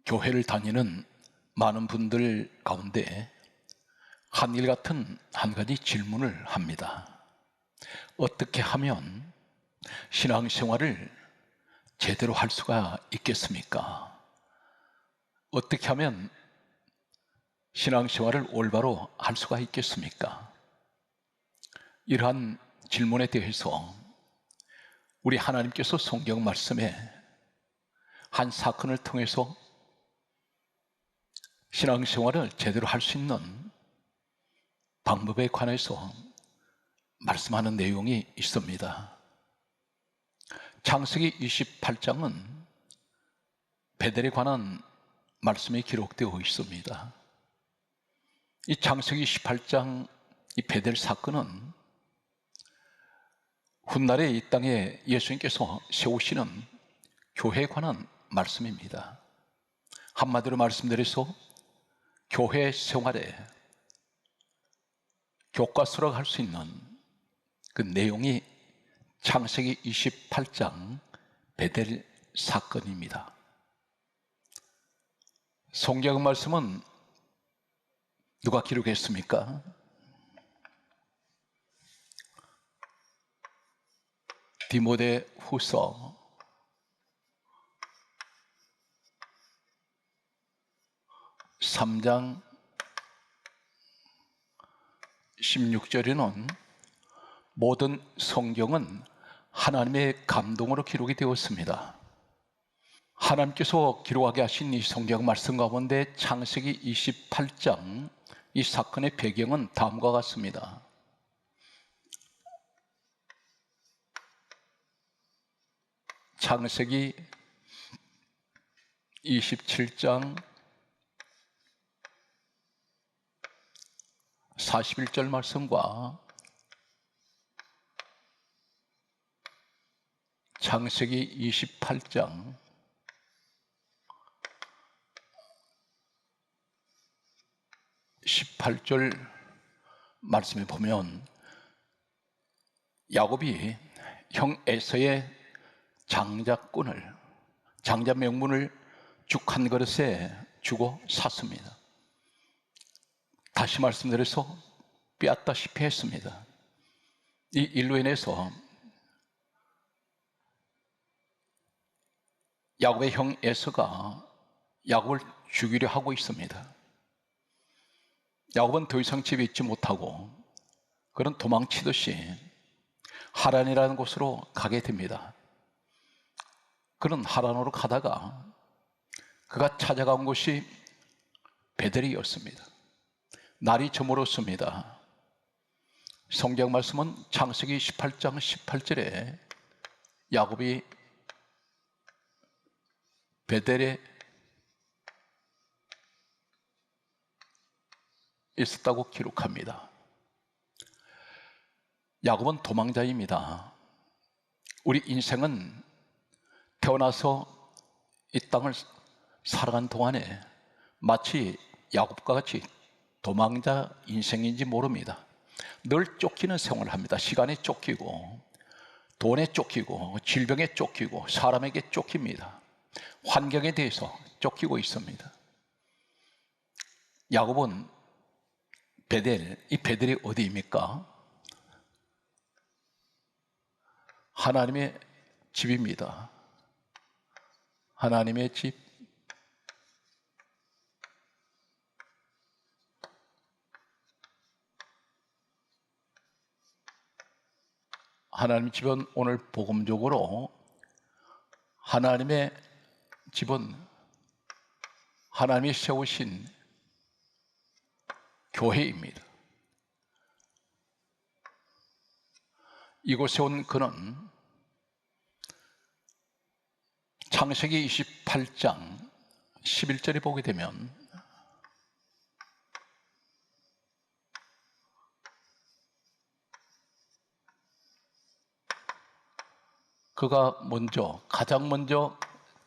교회를 다니는 많은 분들 가운데 한결같은 한 가지 질문을 합니다. 어떻게 하면 신앙생활을 제대로 할 수가 있겠습니까? 어떻게 하면 신앙생활을 올바로 할 수가 있겠습니까? 이러한 질문에 대해서 우리 하나님께서 성경 말씀에 한 사건을 통해서 신앙생활을 제대로 할 수 있는 방법에 관해서 말씀하는 내용이 있습니다. 창세기 28장은 베델에 관한 말씀이 기록되어 있습니다. 이 창세기 28장 이 베델 사건은 훗날에 이 땅에 예수님께서 세우시는 교회에 관한 말씀입니다. 한마디로 말씀드려서 교회 생활에 교과서로 할 수 있는 그 내용이 창세기 28장 베델 사건입니다. 성경 말씀은 누가 기록했습니까? 디모데 후서 3장 16절에는 모든 성경은 하나님의 감동으로 기록이 되었습니다. 하나님께서 기록하게 하신 이 성경 말씀 가운데 창세기 28장 이 사건의 배경은 다음과 같습니다. 창세기 27장 41절 말씀과 창세기 28장 18절 말씀에 보면 야곱이 형 에서의 장자 명분을 죽 한 그릇에 주고 샀습니다. 다시 말씀드려서 빼앗다시피 했습니다. 이 일로 인해서 야곱의 형 에서가 야곱을 죽이려 하고 있습니다. 야곱은 더 이상 집에 있지 못하고 그런 도망치듯이 하란이라는 곳으로 가게 됩니다. 그는 하란으로 가다가 그가 찾아간 곳이 베델이었습니다. 날이 저물었습니다. 성경 말씀은 창세기 18장 18절에 야곱이 베델에 있었다고 기록합니다. 야곱은 도망자입니다. 우리 인생은 태어나서 이 땅을 살아간 동안에 마치 야곱과 같이 도망자 인생인지 모릅니다. 늘 쫓기는 생활을 합니다. 시간에 쫓기고 돈에 쫓기고 질병에 쫓기고 사람에게 쫓깁니다. 환경에 대해서 쫓기고 있습니다. 야곱은 이 베델이 어디입니까? 하나님의 집입니다. 하나님의 집. 하나님의 집은 오늘 복음적으로 하나님의 집은 하나님이 세우신 교회입니다. 이곳에 온 그는 창세기 28장 11절에 보게 되면 그가 가장 먼저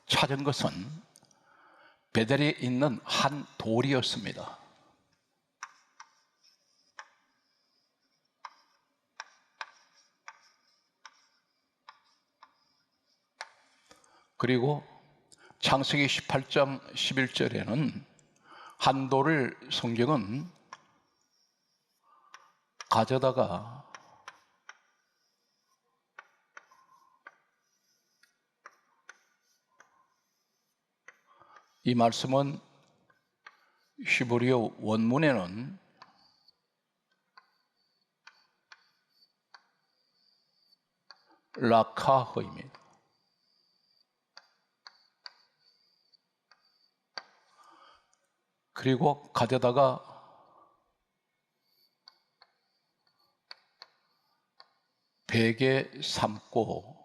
찾은 것은 베델에 있는 한 돌이었습니다. 그리고 창세기 18장 11절에는 한도를 성경은 가져다가 이 말씀은 히브리어 원문에는 라카허입니다. 그리고 가져다가 베개 삼고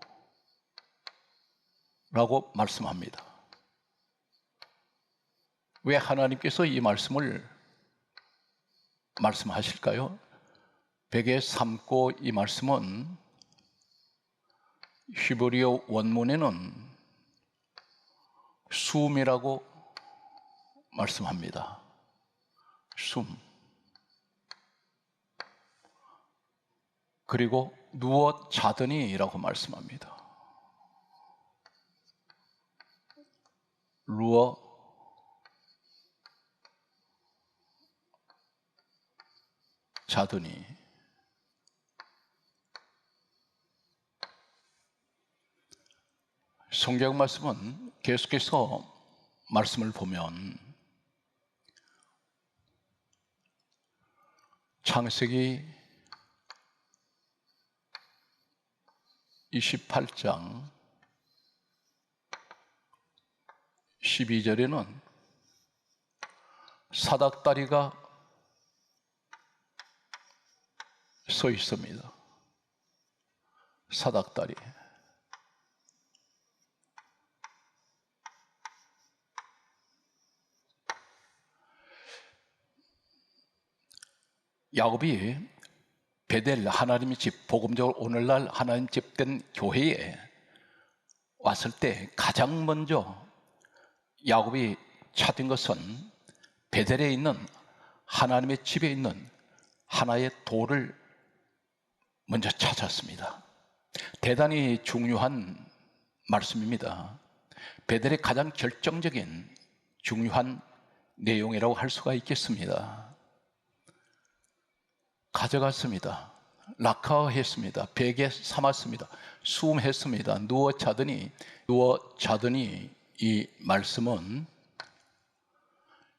라고 말씀합니다. 왜 하나님께서 이 말씀을 말씀하실까요? 베개 삼고 이 말씀은 히브리어 원문에는 숨이라고 말씀합니다. 숨. 그리고 누워 자더니라고 말씀합니다. 누워 자더니. 성경 말씀은 계속해서 말씀을 보면 창세기 28장 12절에는 사닥다리가 서 있습니다. 사닥다리. 야곱이 베델 하나님의 집, 복음적으로 오늘날 하나님 집된 교회에 왔을 때 가장 먼저 야곱이 찾은 것은 베델에 있는 하나님의 집에 있는 하나의 돌을 먼저 찾았습니다. 대단히 중요한 말씀입니다. 베델의 가장 결정적인 중요한 내용이라고 할 수가 있겠습니다. 가져갔습니다. 라카했습니다. 베개 삼았습니다. 수음했습니다. 누워 자더니 이 말씀은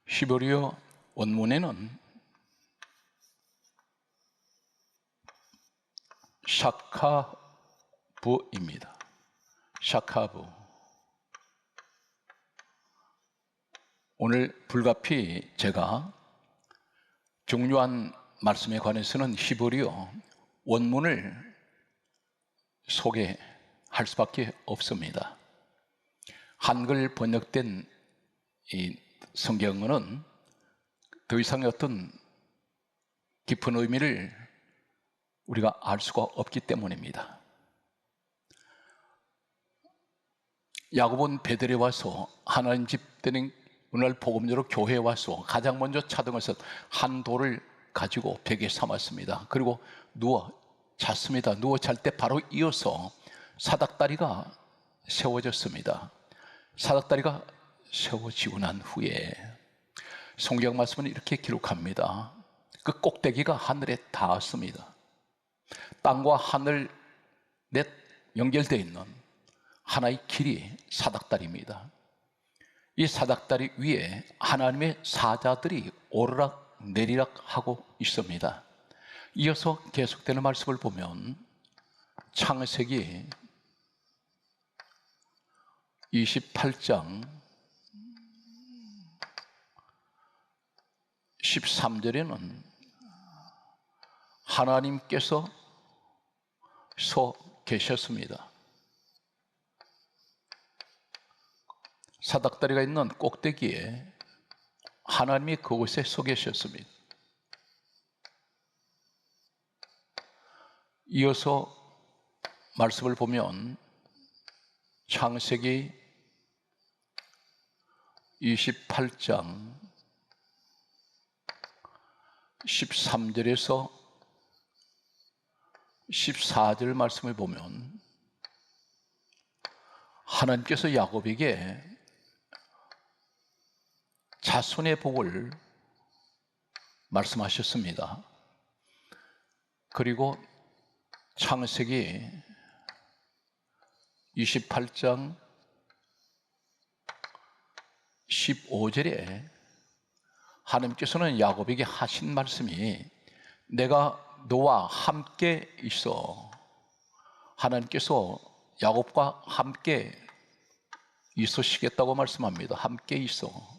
히브리어 원문에는 샤카브입니다. 샤카브. 오늘 불가피 제가 중요한 말씀에 관해서는 히브리어 원문을 소개할 수밖에 없습니다. 한글 번역된 이 성경은 더 이상의 어떤 깊은 의미를 우리가 알 수가 없기 때문입니다. 야곱은 베델에 와서 하나님 집 되는 오늘 복음적으로 교회에 와서 가장 먼저 찾은 것은 한 돌을 가지고 베개 삼았습니다. 그리고 누워 잤습니다. 누워 잘 때 바로 이어서 사닥다리가 세워졌습니다. 사닥다리가 세워지고 난 후에 성경 말씀은 이렇게 기록합니다. 그 꼭대기가 하늘에 닿았습니다. 땅과 하늘 넷 연결되어 있는 하나의 길이 사닥다리입니다. 이 사닥다리 위에 하나님의 사자들이 오르락 내리락 하고 있습니다. 이어서 계속되는 말씀을 보면 창세기 28장 13절에는 하나님께서 서 계셨습니다. 사닥다리가 있는 꼭대기에 하나님이 그곳에 서 계셨습니다. 이어서 말씀을 보면 창세기 28장 13절에서 14절 말씀을 보면 하나님께서 야곱에게 자손의 복을 말씀하셨습니다. 그리고 창세기 28장 15절에 하나님께서는 야곱에게 하신 말씀이 내가 너와 함께 있어. 하나님께서 야곱과 함께 있으시겠다고 말씀합니다. 함께 있어.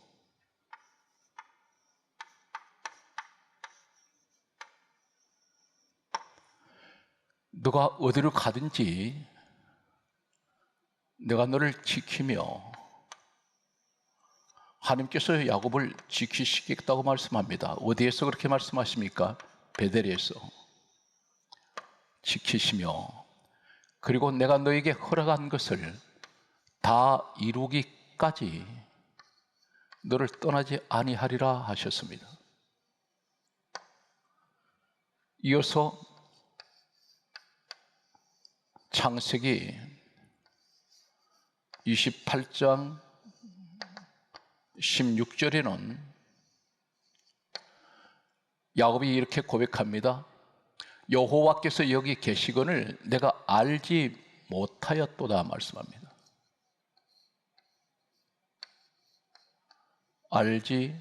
너가 어디를 가든지 내가 너를 지키며, 하나님께서 야곱을 지키시겠다고 말씀합니다. 어디에서 그렇게 말씀하십니까? 베델에서 지키시며, 그리고 내가 너에게 허락한 것을 다 이루기까지 너를 떠나지 아니하리라 하셨습니다. 이어서 창세기 28장 16절에는 야곱이 이렇게 고백합니다. 여호와께서 여기 계시거늘 내가 알지 못하였도다 말씀합니다. 알지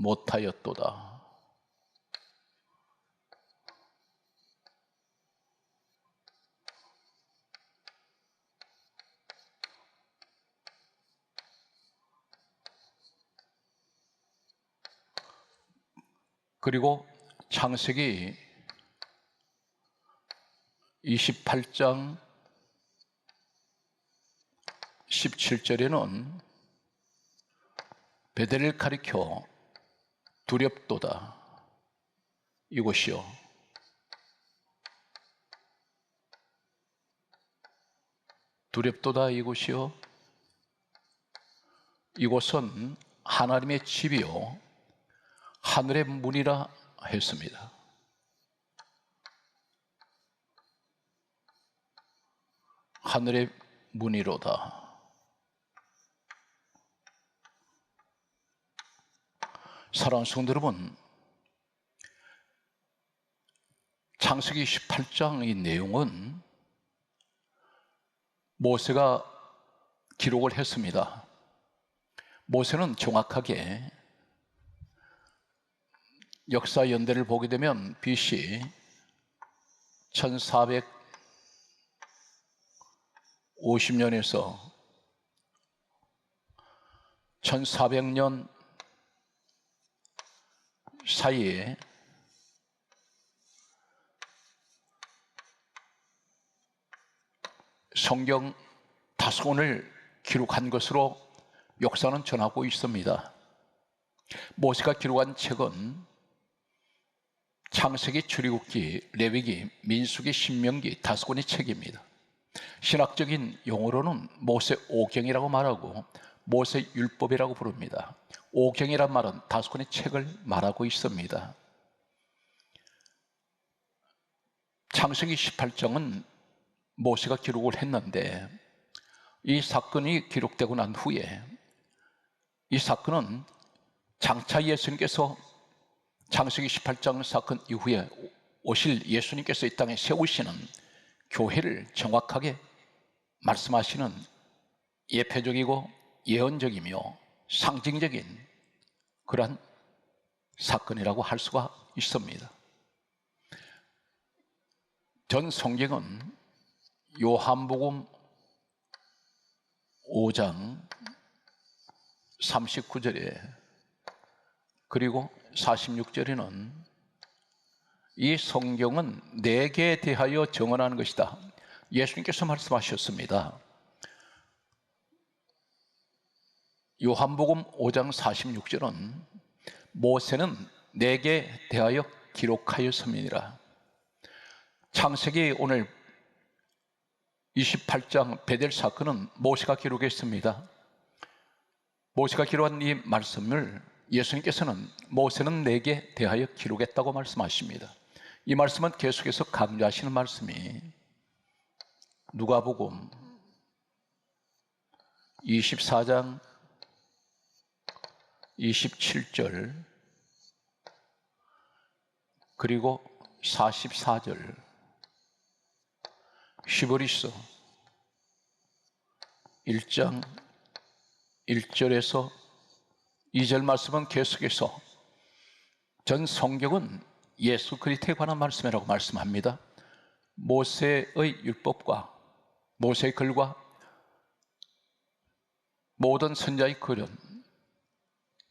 못하였도다. 그리고 창세기 28장 17절에는 베델을 가리켜 두렵도다 이곳이요, 두렵도다 이곳이요, 이곳은 하나님의 집이요 하늘의 문이라 했습니다. 하늘의 문이로다. 사랑하는 성도 여러분, 창세기 18장의 내용은 모세가 기록을 했습니다. 모세는 정확하게 역사 연대를 보게 되면 BC 1450년에서 1400년 사이에 성경 5권을 기록한 것으로 역사는 전하고 있습니다. 모세가 기록한 책은 창세기, 출애굽기, 레위기, 민수기, 신명기 5권의 책입니다. 신학적인 용어로는 모세 오경이라고 말하고 모세 율법이라고 부릅니다. 오경이란 말은 5권의 책을 말하고 있습니다. 창세기 18장은 모세가 기록을 했는데 이 사건이 기록되고 난 후에 이 사건은 장차 예수님께서 창세기 18장 사건 이후에 오실 예수님께서 이 땅에 세우시는 교회를 정확하게 말씀하시는 예표적이고 예언적이며 상징적인 그러한 사건이라고 할 수가 있습니다. 전 성경은 요한복음 5장 39절에 그리고 46절에는 이 성경은 내게 대하여 정언하는 것이다. 예수님께서 말씀하셨습니다. 요한복음 5장 46절은 모세는 내게 대하여 기록하였음이니라. 창세기 오늘 28장 베델 사건은 모세가 기록했습니다. 모세가 기록한 이 말씀을 예수님께서는 모세는 내게 대하여 기록했다고 말씀하십니다. 이 말씀은 계속해서 강조하시는 말씀이 누가복음 24장 27절 그리고 44절 히브리서 1장 1절에서 2절 말씀은 계속해서 전 성경은 예수 그리스도에 관한 말씀이라고 말씀합니다. 모세의 율법과 모세의 글과 모든 선자의 글은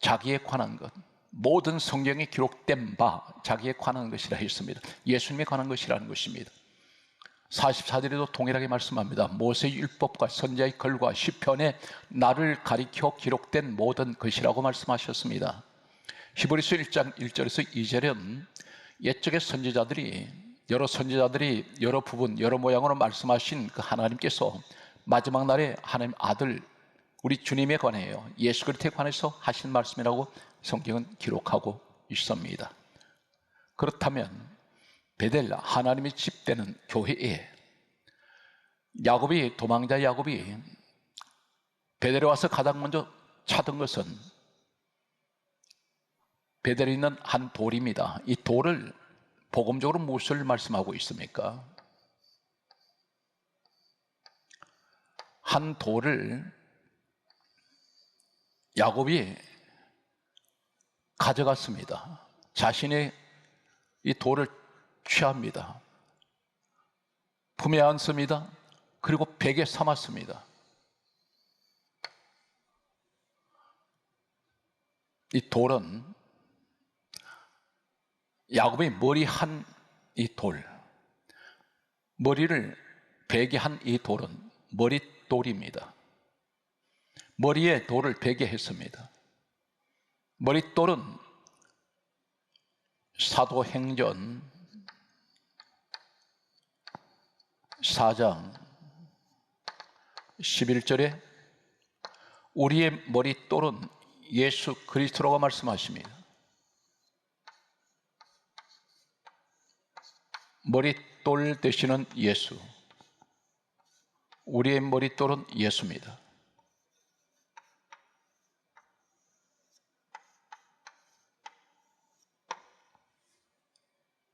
자기에 관한 것, 모든 성경에 기록된 바 자기에 관한 것이라 했습니다. 예수님에 관한 것이라는 것입니다. 44절에도 동일하게 말씀합니다. 모세의 율법과 선자의 글과 시편에 나를 가리켜 기록된 모든 것이라고 말씀하셨습니다. 히브리서 1장 1절에서 2절은 옛적의 선지자들이 여러 부분 여러 모양으로 말씀하신 그 하나님께서 마지막 날에 하나님 아들 우리 주님에 관하여 예수 그리스도에 관해서 하신 말씀이라고 성경은 기록하고 있습니다. 그렇다면 베델 하나님의 집되는 교회에 도망자 야곱이 베델에 와서 가장 먼저 찾은 것은 베델에 있는 한 돌입니다. 이 돌을 복음적으로 무엇을 말씀하고 있습니까? 한 돌을 야곱이 가져갔습니다. 자신의 이 돌을 취합니다. 품에 안습니다. 그리고 베개 삼았습니다. 이 돌은 야곱이 머리한 이 돌, 머리를 베게 한 이 돌은 머릿돌입니다. 머리에 돌을 베게 했습니다. 머릿돌은 사도행전 4장 11절에 우리의 머릿돌은 예수 그리스도라고 말씀하십니다. 머릿돌 되시는 예수, 우리의 머릿돌은 예수입니다.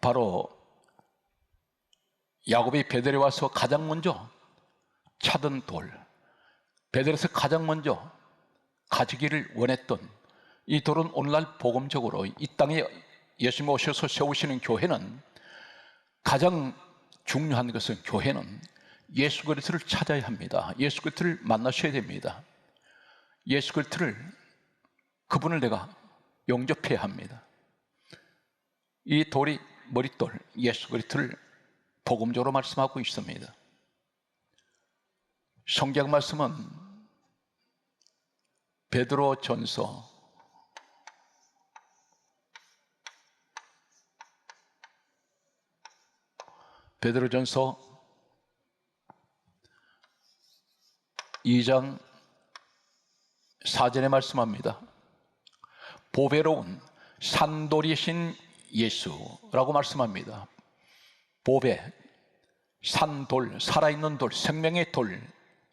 바로 야곱이 베델에 와서 가장 먼저 찾은 돌, 베델에서 가장 먼저 가지기를 원했던 이 돌은 오늘날 복음적으로 이 땅에 예수님 오셔서 세우시는 교회는 가장 중요한 것은 교회는 예수 그리스도를 찾아야 합니다. 예수 그리스도를 만나셔야 됩니다. 예수 그리스도를 그분을 내가 영접해야 합니다. 이 돌이 머릿돌 예수 그리스도를 복음적으로 말씀하고 있습니다. 성경 말씀은 베드로전서 2장 4절에 말씀합니다. 보배로운 산돌이신 예수라고 말씀합니다. 보배, 산돌, 살아있는 돌, 생명의 돌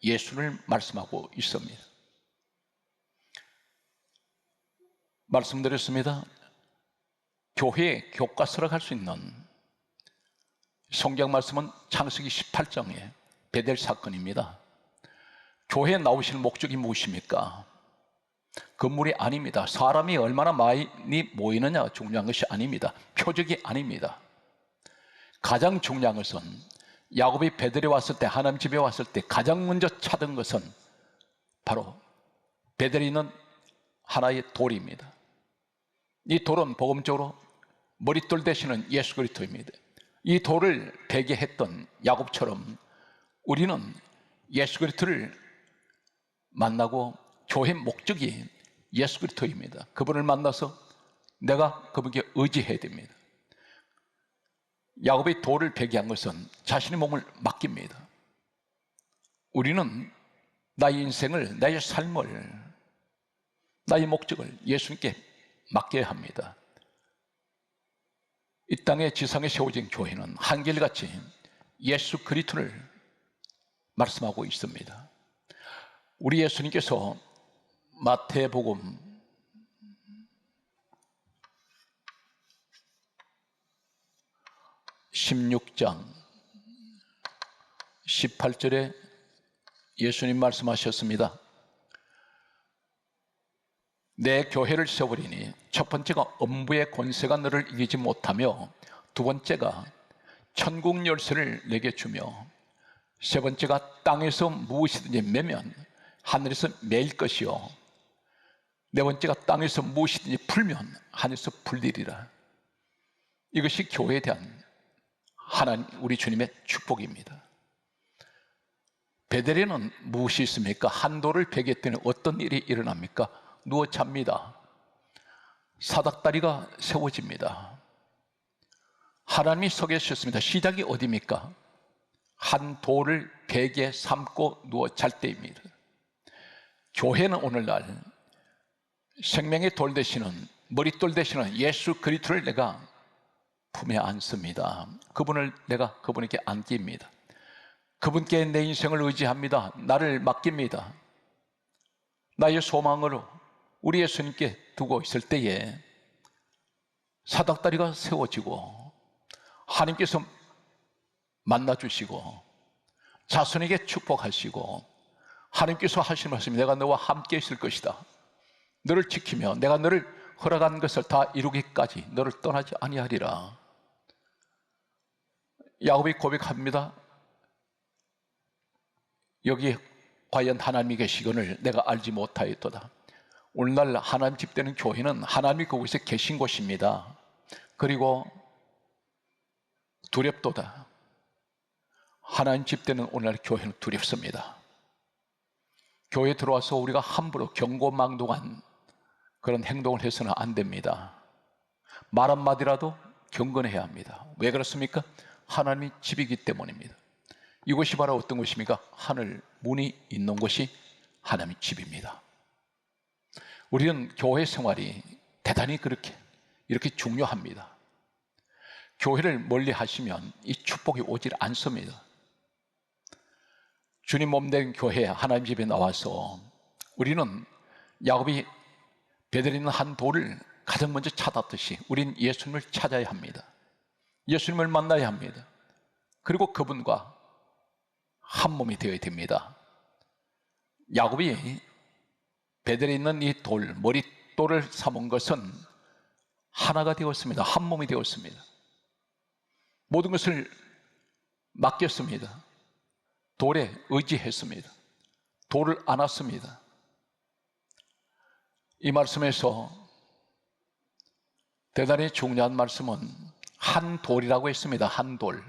예수를 말씀하고 있습니다. 말씀드렸습니다. 교회의 교과서로 갈 수 있는 성경 말씀은 창세기 18장의 베델 사건입니다. 교회에 나오실 목적이 무엇입니까? 건물이 아닙니다. 사람이 얼마나 많이 모이느냐가 중요한 것이 아닙니다. 표적이 아닙니다. 가장 중요한 것은 야곱이 베델에 왔을 때, 하나님 집에 왔을 때 가장 먼저 찾은 것은 바로 베델에 있는 하나의 돌입니다. 이 돌은 복음적으로 머릿돌 되시는 예수 그리스도입니다. 이 돌을 베게 했던 야곱처럼 우리는 예수 그리스도를 만나고 교회 목적이 예수 그리스도입니다. 그분을 만나서 내가 그분께 의지해야 됩니다. 야곱이 돌을 베게 한 것은 자신의 몸을 맡깁니다. 우리는 나의 인생을, 나의 삶을, 나의 목적을 예수님께 맡겨야 합니다. 이 땅의 지상에 세워진 교회는 한결같이 예수 그리스도를 말씀하고 있습니다. 우리 예수님께서 마태복음 16장 18절에 예수님 말씀하셨습니다. 내 교회를 세우리니 첫 번째가 음부의 권세가 너를 이기지 못하며, 두 번째가 천국 열쇠를 내게 주며, 세 번째가 땅에서 무엇이든지 매면 하늘에서 매일 것이요, 네 번째가 땅에서 무엇이든지 풀면 하늘에서 풀리리라. 이것이 교회에 대한 하나님 우리 주님의 축복입니다. 베델에는 무엇이 있습니까? 한 돌을 베겠더니 어떤 일이 일어납니까? 누워 잡니다. 사닥다리가 세워집니다. 하나님이 서 계셨습니다. 시작이 어디입니까? 한 돌을 베개 삼고 누워 잘 때입니다. 교회는 오늘날 생명의 돌 되시는, 머릿돌 되시는 예수 그리스도를 내가 품에 안습니다. 내가 그분에게 안깁니다. 그분께 내 인생을 의지합니다. 나를 맡깁니다. 나의 소망으로 우리 예수님께 두고 있을 때에 사닥다리가 세워지고 하나님께서 만나주시고 자손에게 축복하시고, 하나님께서 하시는 말씀이 내가 너와 함께 있을 것이다, 너를 지키며 내가 너를 허락한 것을 다 이루기까지 너를 떠나지 아니하리라. 야곱이 고백합니다. 여기 과연 하나님이 계시거늘 내가 알지 못하였도다. 오늘날 하나님 집되는 교회는 하나님이 그곳에 계신 곳입니다. 그리고 두렵도다. 하나님 집되는 오늘날 교회는 두렵습니다. 교회에 들어와서 우리가 함부로 경고망동한 그런 행동을 해서는 안 됩니다. 말 한마디라도 경건해야 합니다. 왜 그렇습니까? 하나님이 집이기 때문입니다. 이곳이 바로 어떤 곳입니까? 하늘 문이 있는 곳이 하나님의 집입니다. 우리는 교회 생활이 대단히 이렇게 중요합니다. 교회를 멀리 하시면 이 축복이 오질 않습니다. 주님 몸된 교회 하나님 집에 나와서 우리는 야곱이 베델에 있는 한 돌을 가장 먼저 찾았듯이 우린 예수님을 찾아야 합니다. 예수님을 만나야 합니다. 그리고 그분과 한 몸이 되어야 됩니다. 야곱이 베델에 있는 이 돌, 머릿돌을 삼은 것은 하나가 되었습니다. 한 몸이 되었습니다. 모든 것을 맡겼습니다. 돌에 의지했습니다. 돌을 안았습니다. 이 말씀에서 대단히 중요한 말씀은 한 돌이라고 했습니다. 한 돌.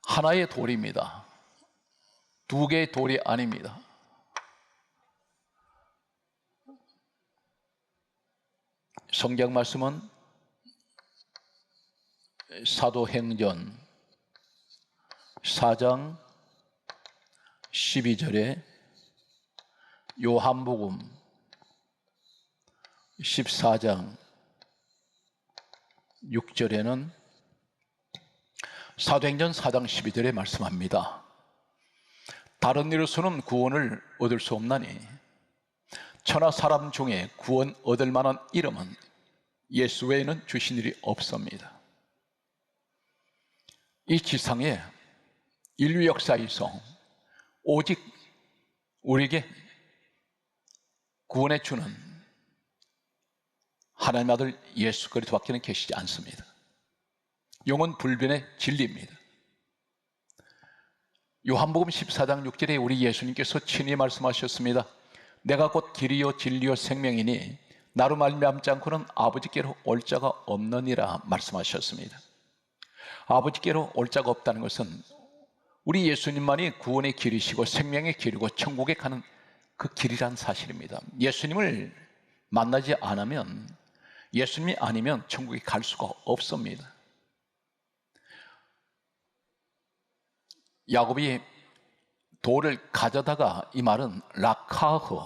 하나의 돌입니다. 두 개의 돌이 아닙니다. 성경 말씀은 사도행전 4장 12절에 요한복음 14장 6절에는 사도행전 4장 12절에 말씀합니다. 다른 이로서는 구원을 얻을 수 없나니 천하 사람 중에 구원 얻을 만한 이름은 예수 외에는 주신 일이 없습니다. 이 지상에 인류 역사에서 오직 우리에게 구원해 주는 하나님 아들 예수 그리스도밖에는 계시지 않습니다. 영원 불변의 진리입니다. 요한복음 14장 6절에 우리 예수님께서 친히 말씀하셨습니다. 내가 곧 길이요 진리요 생명이니 나로 말미암지 않고는 아버지께로 올 자가 없느니라 말씀하셨습니다. 아버지께로 올 자가 없다는 것은 우리 예수님만이 구원의 길이시고 생명의 길이고 천국에 가는 그 길이란 사실입니다. 예수님을 만나지 않으면, 예수님이 아니면 천국에 갈 수가 없습니다. 야곱이 돌을 가져다가, 이 말은 라카흐,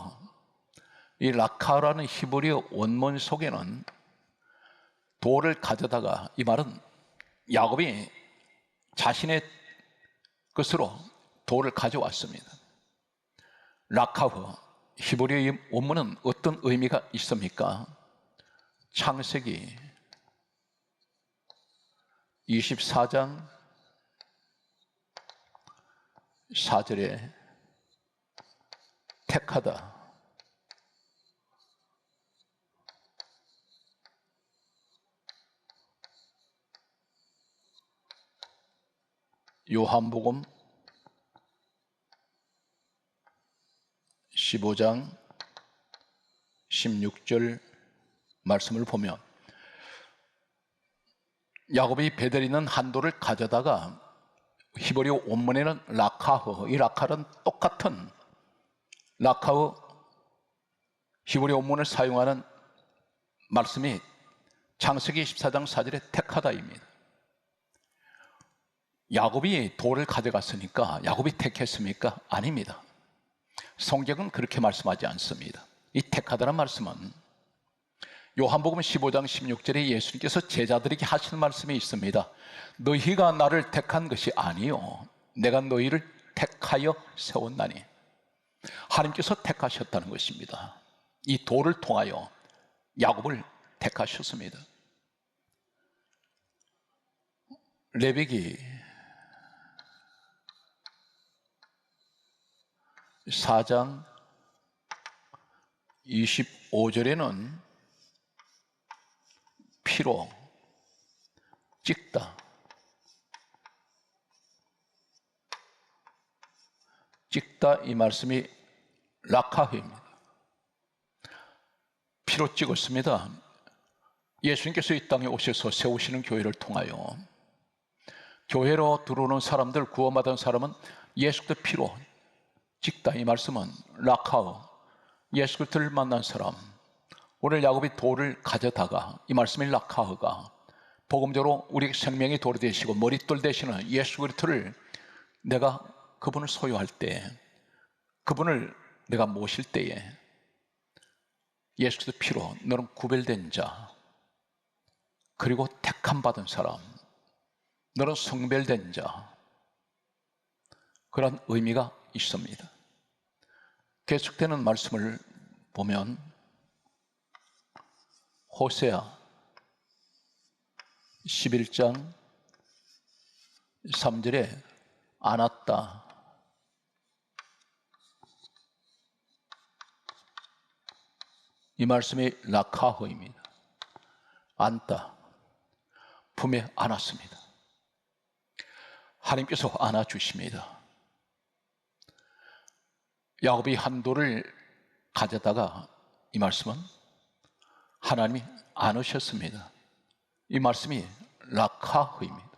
이 라카라는 히브리어 원문 속에는 돌을 가져다가, 이 말은 야곱이 자신의 것으로 돌을 가져왔습니다. 라카흐 히브리어 원문은 어떤 의미가 있습니까? 창세기 24장 4절에 택하다. 요한복음 15장 16절 말씀을 보면 야곱이 베델 있는 한도를 가져다가 히브리어 원문에는 라카흐, 이 라카는 똑같은 라카흐 히브리어 원문을 사용하는 말씀이 창세기 24장 4절에 택하다입니다. 야곱이 돌을 가져갔으니까 야곱이 택했습니까? 아닙니다. 성경은 그렇게 말씀하지 않습니다. 이 택하다는 말씀은 요한복음 15장 16절에 예수님께서 제자들에게 하시는 말씀이 있습니다. 너희가 나를 택한 것이 아니요 내가 너희를 택하여 세웠나니. 하나님께서 택하셨다는 것입니다. 이 돌을 통하여 야곱을 택하셨습니다. 레위기 4장 25절에는 피로 찍다, 찍다 이 말씀이 라카흐입니다. 피로 찍었습니다. 예수님께서 이 땅에 오셔서 세우시는 교회를 통하여 교회로 들어오는 사람들, 구원받은 사람은 예수 그리스도 피로 찍다 이 말씀은 라카흐, 예수 그리스도를 만난 사람. 오늘 야곱이 돌을 가져다가 이 말씀이 라카흐가 복음적으로 우리 생명의 돌이 되시고 머릿돌 되시는 예수 그리스도를 내가 그분을 소유할 때, 그분을 내가 모실 때에 예수 그리스도 피로 너는 구별된 자, 그리고 택함 받은 사람, 너는 성별된 자, 그런 의미가 있습니다. 계속되는 말씀을 보면 호세아 11장 3절에 안았다, 이 말씀이 라카흐입니다. 안다, 품에 안았습니다. 하나님께서 안아주십니다. 야곱이 한 돌을 가져다가 이 말씀은 하나님이 안으셨습니다. 이 말씀이 라카흐입니다.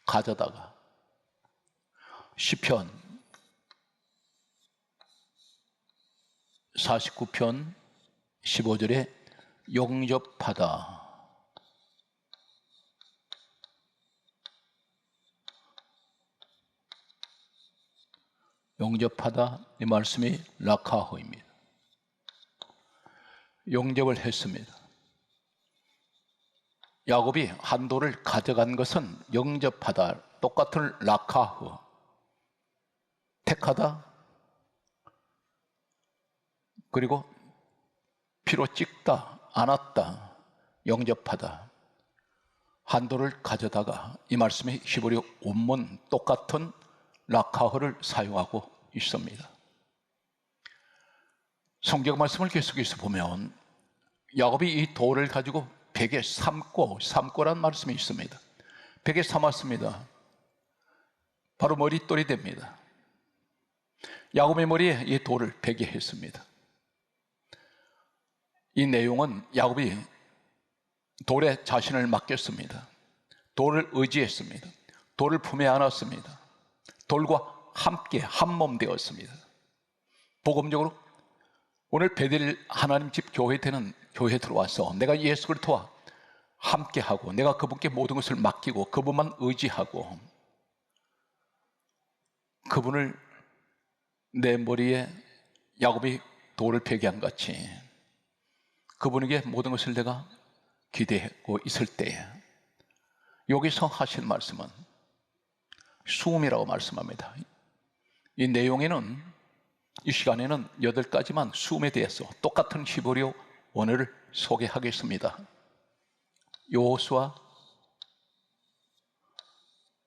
가져다가. 시편 49편 15절에 용접하다, 용접하다 이 말씀이 라카흐입니다. 용접을 했습니다. 야곱이 한 돌을 가져간 것은 영접하다, 똑같은 라카흐, 택하다, 그리고 피로 찍다, 안았다, 영접하다. 한 돌을 가져다가 이 말씀이 히브리 원문 똑같은 라카흐를 사용하고 있습니다. 성경 말씀을 계속해서 보면 야곱이 이 돌을 가지고 벽에 삼고란 말씀이 있습니다. 벽에 삼았습니다. 바로 머릿돌이 됩니다. 야곱의 머리에 이 돌을 베게 했습니다. 이 내용은 야곱이 돌에 자신을 맡겼습니다. 돌을 의지했습니다. 돌을 품에 안았습니다. 돌과 함께 한 몸 되었습니다. 복음적으로 오늘 베델 하나님 집 교회 되는 교회에 들어와서 내가 예수 그리스도와 함께하고 내가 그분께 모든 것을 맡기고 그분만 의지하고 그분을 내 머리에 야곱이 돌을 베게 한 같이 그분에게 모든 것을 내가 기대하고 있을 때 여기서 하신 말씀은 수음이라고 말씀합니다. 이 내용에는 이 시간에는 8가지만 수음에 대해서 똑같은 히브리어 원어를 소개하겠습니다. 여호수아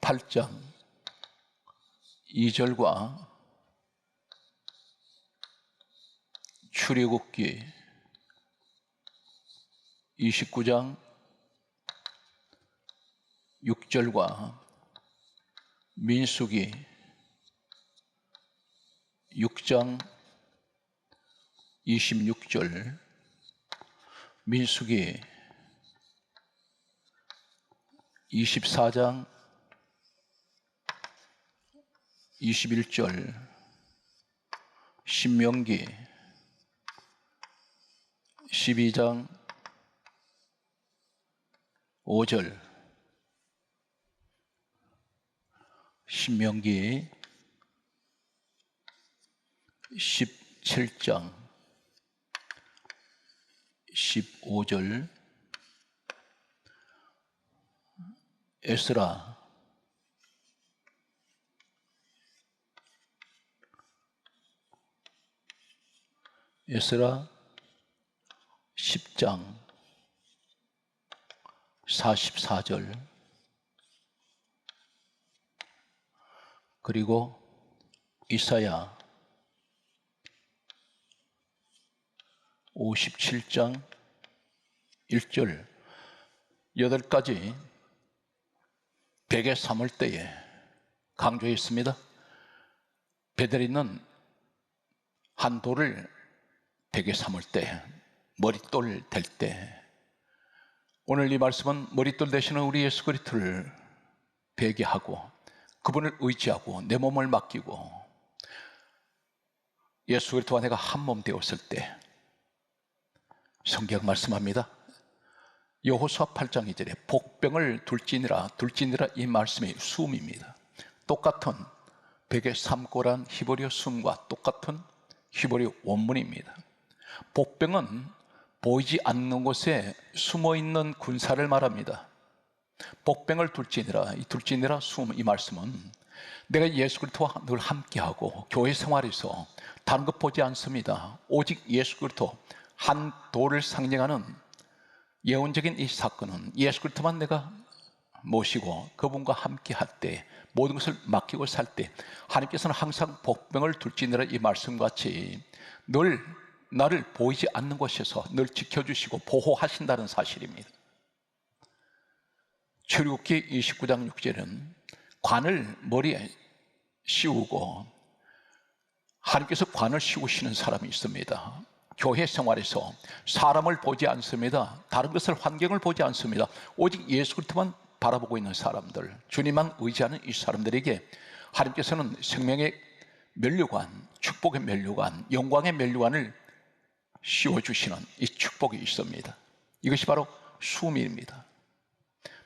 8장 2절과 출애굽기 29장 6절과 민수기 6장 26절, 민수기 24장 21절, 신명기 12장 5절, 신명기 17장 15절, 에스라 10장 44절, 그리고 이사야 57장 1절, 8가지 베개 삼을 때에 강조했습니다. 베드리는 한 돌을 베개 삼을 때, 머릿돌 댈 때, 오늘 이 말씀은 머릿돌 되시는 우리 예수 그리스도를 베개하고 그분을 의지하고 내 몸을 맡기고 예수 그리스도와 내가 한 몸 되었을 때, 성경 말씀합니다. 여호수아 8장 2절에 복병을 둘지니라, 둘지니라, 이 말씀이 수음입니다. 똑같은 베개 삼고란 히브리어 수음과 똑같은 히브리어 원문입니다. 복병은 보이지 않는 곳에 숨어있는 군사를 말합니다. 복병을 둘지니라, 이 둘지니라 수음, 이 말씀은 내가 예수 그리스도와 늘 함께하고 교회 생활에서 다른 것 보지 않습니다. 오직 예수 그리스도 한 돌을 상징하는 예언적인 이 사건은 예수 그리스도만 내가 모시고 그분과 함께 할 때, 모든 것을 맡기고 살 때 하나님께서는 항상 복병을 둘지니라, 이 말씀같이 늘 나를 보이지 않는 곳에서 늘 지켜주시고 보호하신다는 사실입니다. 출애굽기 29장 6절은 관을 머리에 씌우고, 하나님께서 관을 씌우시는 사람이 있습니다. 교회 생활에서 사람을 보지 않습니다. 다른 것을, 환경을 보지 않습니다. 오직 예수 그리스도만 바라보고 있는 사람들, 주님만 의지하는 이 사람들에게 하나님께서는 생명의 면류관, 축복의 면류관, 영광의 면류관을 씌워주시는 이 축복이 있습니다. 이것이 바로 수음입니다.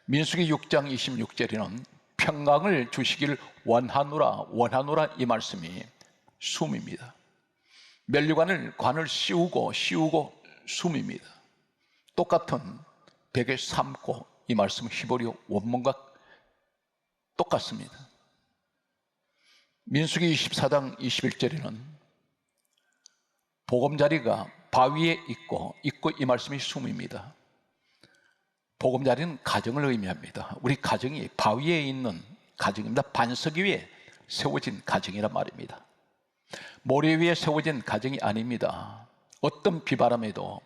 민수기 6장 26절에는 평강을 주시길 원하노라, 원하노라, 이 말씀이 수음입니다. 면류관을, 관을 씌우고 수음입니다. 똑같은 베개 삼고, 이 말씀은 히브리어 원문과 똑같습니다. 민수기 24장 21절에는 보금자리가 바위에 있고, 이 말씀이 수음입니다. 보금자리는 가정을 의미합니다. 우리 가정이 바위에 있는 가정입니다. 반석 위에 세워진 가정이란 말입니다. 모래 위에 세워진 가정이 아닙니다. 어떤 비바람에도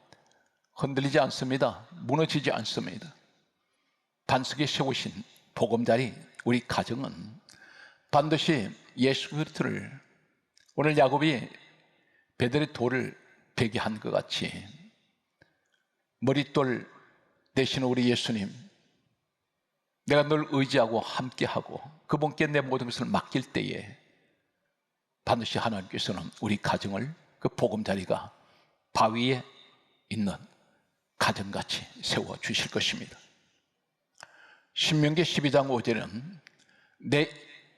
흔들리지 않습니다. 무너지지 않습니다. 반석에 세우신 보금자리, 우리 가정은 반드시 예수 그리스도를, 오늘 야곱이 베드로의 돌을 베개한 것 같이 머릿돌 되시는 우리 예수님, 내가 늘 의지하고 함께하고 그분께 내 모든 것을 맡길 때에 반드시 하나님께서는 우리 가정을 그 보금자리가 바위에 있는 가정같이 세워주실 것입니다. 신명기 12장 5절에는 내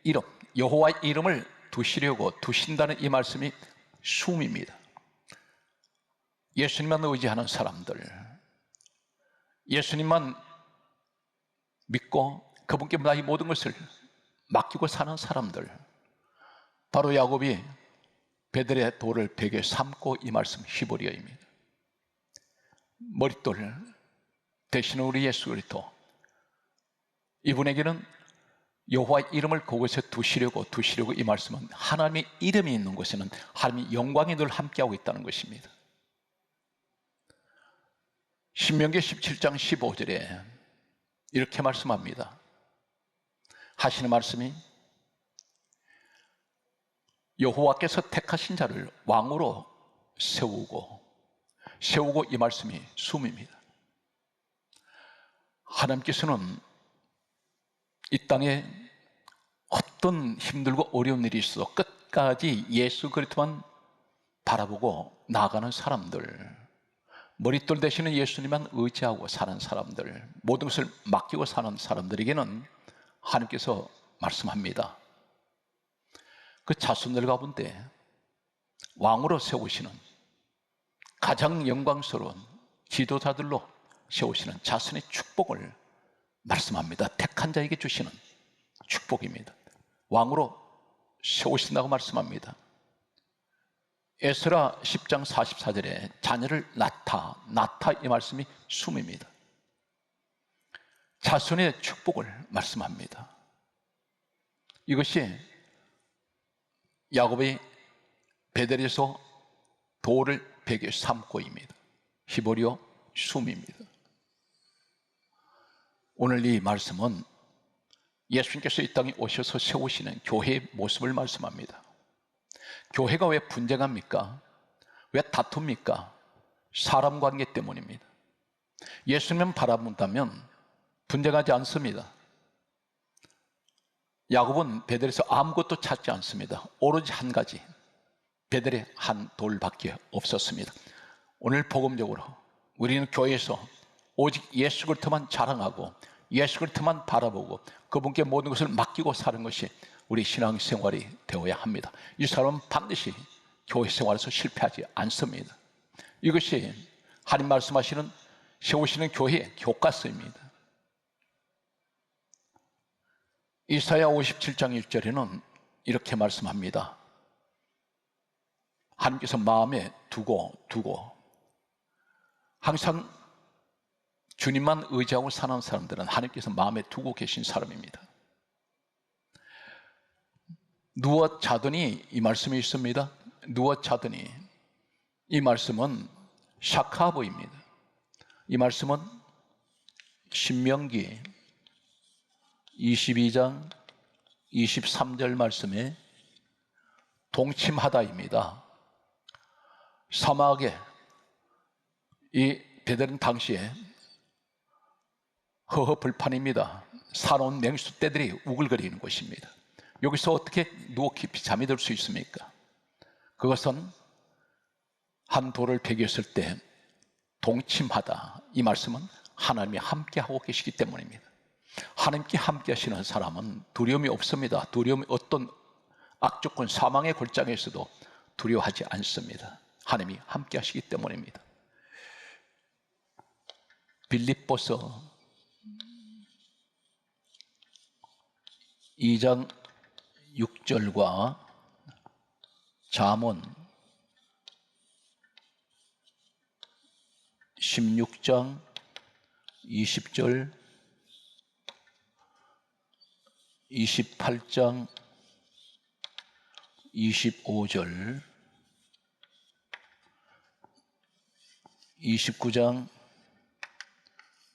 이름, 여호와의 이름을 두시려고 두신다는 이 말씀이 수음입니다. 예수님만 의지하는 사람들, 예수님만 믿고 그분께 나의 모든 것을 맡기고 사는 사람들, 바로 야곱이 베들의 돌을 베개 삼고, 이 말씀 히브리어입니다. 머릿돌 대신 우리 예수 그리스도, 이분에게는 여호와의 이름을 그곳에 두시려고 이 말씀은 하나님의 이름이 있는 곳에는 하나님의 영광이 늘 함께하고 있다는 것입니다. 신명기 17장 15절에 이렇게 말씀합니다. 하시는 말씀이 여호와께서 택하신 자를 왕으로 세우고 이 말씀이 숨입니다. 하나님께서는 이 땅에 어떤 힘들고 어려운 일이 있어도 끝까지 예수 그리스도만 바라보고 나아가는 사람들, 머릿돌 되시는 예수님만 의지하고 사는 사람들, 모든 것을 맡기고 사는 사람들에게는 하나님께서 말씀합니다. 그 자손들 가운데 왕으로 세우시는 가장 영광스러운 지도자들로 세우시는 자손의 축복을 말씀합니다. 택한 자에게 주시는 축복입니다. 왕으로 세우신다고 말씀합니다. 에스라 10장 44절에 자녀를 낳다 이 말씀이 숨입니다. 자손의 축복을 말씀합니다. 이것이 야곱이 베델에서 돌을 베개 삼고입니다. 히브리어 숨입니다. 오늘 이 말씀은 예수님께서 이 땅에 오셔서 세우시는 교회의 모습을 말씀합니다. 교회가 왜 분쟁합니까? 왜 다툽니까? 사람 관계 때문입니다. 예수님을 바라본다면 분쟁하지 않습니다. 야곱은 베델에서 아무것도 찾지 않습니다. 오로지 한 가지, 베델에 한 돌밖에 없었습니다. 오늘 복음적으로 우리는 교회에서 오직 예수 그리스도만 자랑하고 예수 그리스도만 바라보고 그분께 모든 것을 맡기고 사는 것이 우리 신앙생활이 되어야 합니다. 이 사람은 반드시 교회 생활에서 실패하지 않습니다. 이것이 하나님 말씀하시는 세우시는 교회의 교과서입니다. 이사야 57장 1절에는 이렇게 말씀합니다. 하나님께서 마음에 두고 항상 주님만 의지하고 사는 사람들은 하나님께서 마음에 두고 계신 사람입니다. 누워 자더니 이 말씀이 있습니다. 누워 자더니 이 말씀은 샤카보입니다. 이 말씀은 신명기 22장 23절 말씀에 동침하다입니다. 사막에 이 베델은 당시에 허허벌판입니다. 사놓은 맹수떼들이 우글거리는 곳입니다. 여기서 어떻게 누워 깊이 잠이 들 수 있습니까? 그것은 한 돌을 베겼을 때 동침하다, 이 말씀은 하나님이 함께하고 계시기 때문입니다. 하나님께 함께 하시는 사람은 두려움이 없습니다. 두려움이 어떤 악조건 사망의 골장에서도 두려워하지 않습니다. 하나님이 함께 하시기 때문입니다. 빌립보서 2장 6절과 잠언 16장 20절 28장 25절 29장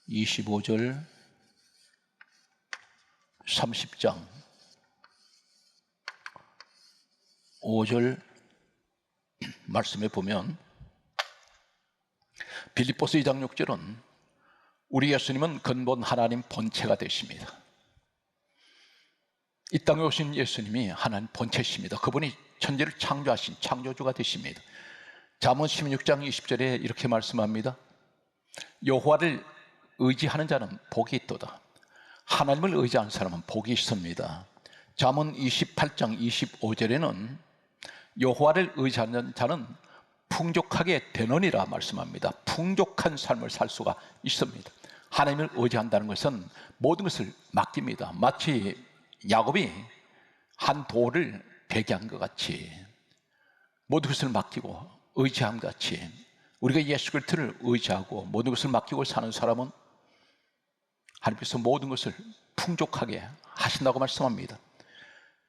25절 30장 5절 말씀에 보면 빌립보서 2장 6절은 우리 예수님은 근본 하나님 본체가 되십니다. 이 땅에 오신 예수님이 하나님 본체십니다. 그분이 천지를 창조하신 창조주가 되십니다. 잠언 16장 20절에 이렇게 말씀합니다. 여호와를 의지하는 자는 복이 있도다. 하나님을 의지하는 사람은 복이 있습니다. 잠언 28장 25절에는 여호와를 의지하는 자는 풍족하게 되느니라 말씀합니다. 풍족한 삶을 살 수가 있습니다. 하나님을 의지한다는 것은 모든 것을 맡깁니다. 마치 야곱이 한 돌을 베개한 것 같이 모든 것을 맡기고 의지한 것 같이 우리가 예수 그리스도를 의지하고 모든 것을 맡기고 사는 사람은 하나님께서 모든 것을 풍족하게 하신다고 말씀합니다.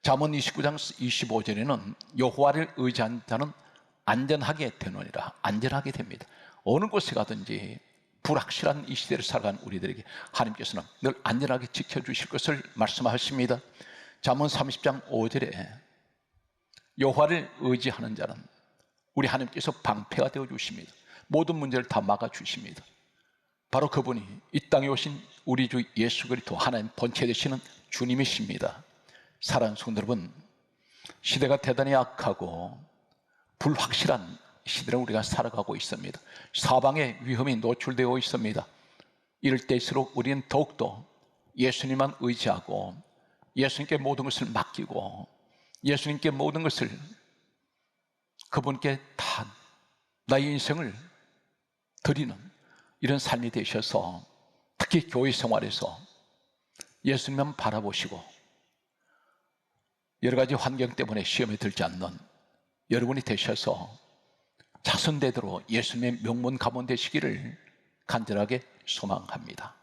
잠언 29장 25절에는 여호와를 의지한 자는 안전하게 되느니라. 안전하게 됩니다. 어느 곳에 가든지 불확실한 이 시대를 살아가는 우리들에게 하나님께서는 늘 안전하게 지켜주실 것을 말씀하십니다. 잠언 30장 5절에 여호와를 의지하는 자는 우리 하나님께서 방패가 되어 주십니다. 모든 문제를 다 막아 주십니다. 바로 그분이 이 땅에 오신 우리 주 예수 그리스도 하나님 본체 되시는 주님이십니다. 사랑하는 성도 여러분, 시대가 대단히 악하고 불확실한 시대를 우리가 살아가고 있습니다. 사방에 위험이 노출되어 있습니다. 이럴 때일수록 우리는 더욱더 예수님만 의지하고 예수님께 모든 것을 맡기고 예수님께 모든 것을 그분께 다 나의 인생을 드리는 이런 삶이 되셔서 특히 교회 생활에서 예수님만 바라보시고 여러 가지 환경 때문에 시험에 들지 않는 여러분이 되셔서 자손대대로 예수님의 명문 가문 되시기를 간절하게 소망합니다.